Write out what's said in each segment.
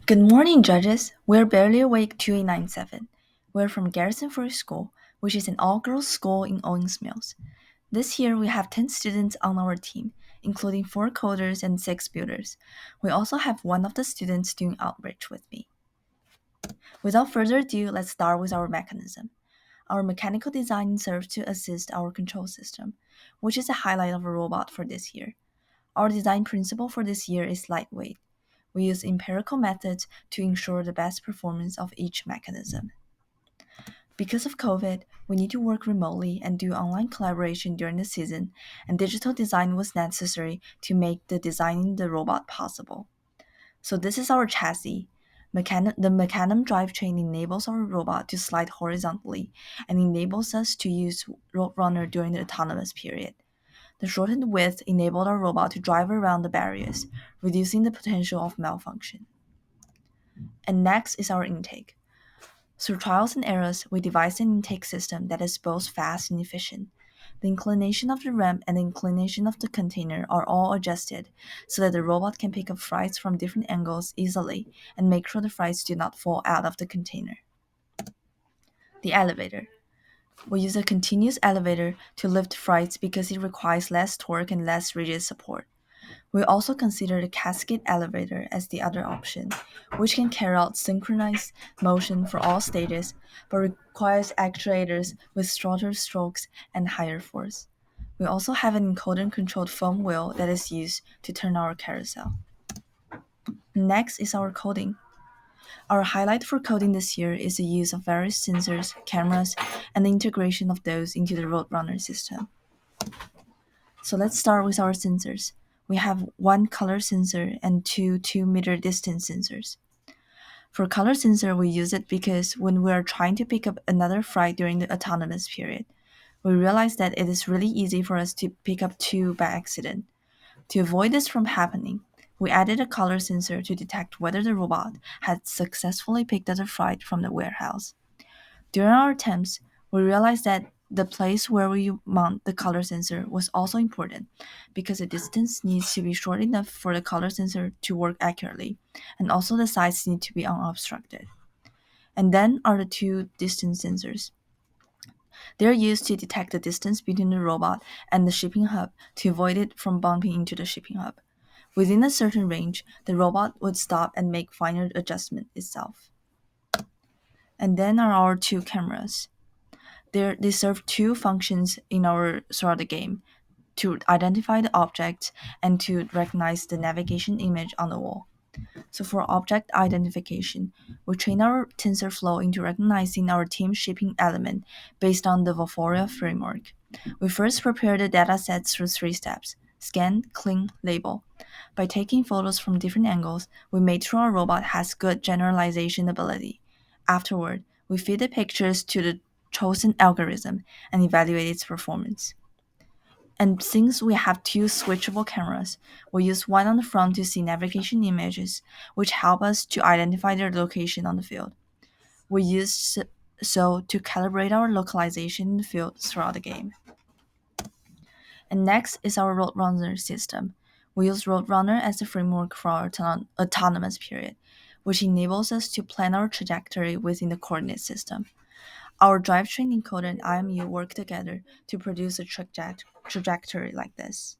Good morning, judges. We're barely awake 2897. We're from Garrison Forest School, which is an all-girls school in Owings Mills. This year, we have 10 students on our team, including 4 coders and 6 builders. We also have one of the students doing outreach with me. Without further ado, let's start with our mechanism. Our mechanical design serves to assist our control system, which is a highlight of a robot for this year. Our design principle for this year is lightweight. We use empirical methods to ensure the best performance of each mechanism. Because of COVID, we need to work remotely and do online collaboration during the season, and digital design was necessary to make the designing the robot possible. So this is our chassis. The Mecanum drivetrain enables our robot to slide horizontally and enables us to use Roadrunner during the autonomous period. The shortened width enabled our robot to drive around the barriers, reducing the potential of malfunction. And next is our intake. Through trials and errors, we devised an intake system that is both fast and efficient. The inclination of the ramp and the inclination of the container are all adjusted so that the robot can pick up fries from different angles easily and make sure the fries do not fall out of the container. The elevator. We use a continuous elevator to lift freights because it requires less torque and less rigid support. We also consider the cascade elevator as the other option, which can carry out synchronized motion for all stages, but requires actuators with shorter strokes and higher force. We also have an encoder-controlled foam wheel that is used to turn our carousel. Next is our coding. Our highlight for coding this year is the use of various sensors, cameras, and the integration of those into the Roadrunner system. So let's start with our sensors. We have one color sensor and two 2-meter distance sensors. For color sensor, we use it because when we are trying to pick up another flight during the autonomous period, we realize that it is really easy for us to pick up 2 by accident. To avoid this from happening, we added a color sensor to detect whether the robot had successfully picked up a flight from the warehouse. During our attempts, we realized that the place where we mount the color sensor was also important because the distance needs to be short enough for the color sensor to work accurately, and also the sides need to be unobstructed. And then are the 2 distance sensors. They're used to detect the distance between the robot and the shipping hub to avoid it from bumping into the shipping hub. Within a certain range, the robot would stop and make finer adjustment itself. And then are our 2 cameras. They serve 2 functions throughout the game: to identify the object and to recognize the navigation image on the wall. So for object identification, we train our TensorFlow into recognizing our team shipping element based on the Vaforia framework. We first prepare the datasets through 3 steps: scan, clean, label. By taking photos from different angles, we made sure our robot has good generalization ability. Afterward, we feed the pictures to the chosen algorithm and evaluate its performance. And since we have 2 switchable cameras, we use one on the front to see navigation images, which help us to identify their location on the field. We use so to calibrate our localization in the field throughout the game. And next is our Roadrunner system. We use Roadrunner as the framework for our autonomous period, which enables us to plan our trajectory within the coordinate system. Our drivetrain encoder and IMU work together to produce a trajectory like this.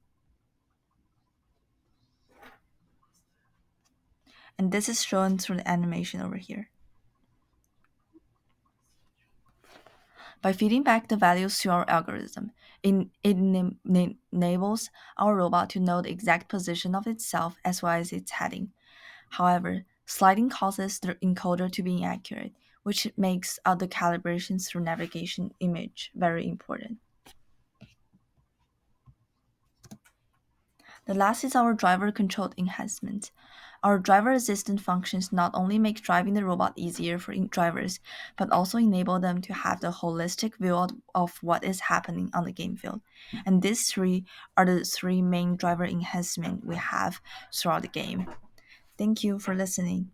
And this is shown through the animation over here. By feeding back the values to our algorithm, it enables our robot to know the exact position of itself as well as its heading. However, sliding causes the encoder to be inaccurate, which makes the calibrations through navigation image very important. The last is our driver-controlled enhancement. Our driver assistant functions not only make driving the robot easier for drivers, but also enable them to have the holistic view of what is happening on the game field. And these 3 are the 3 main driver enhancements we have throughout the game. Thank you for listening.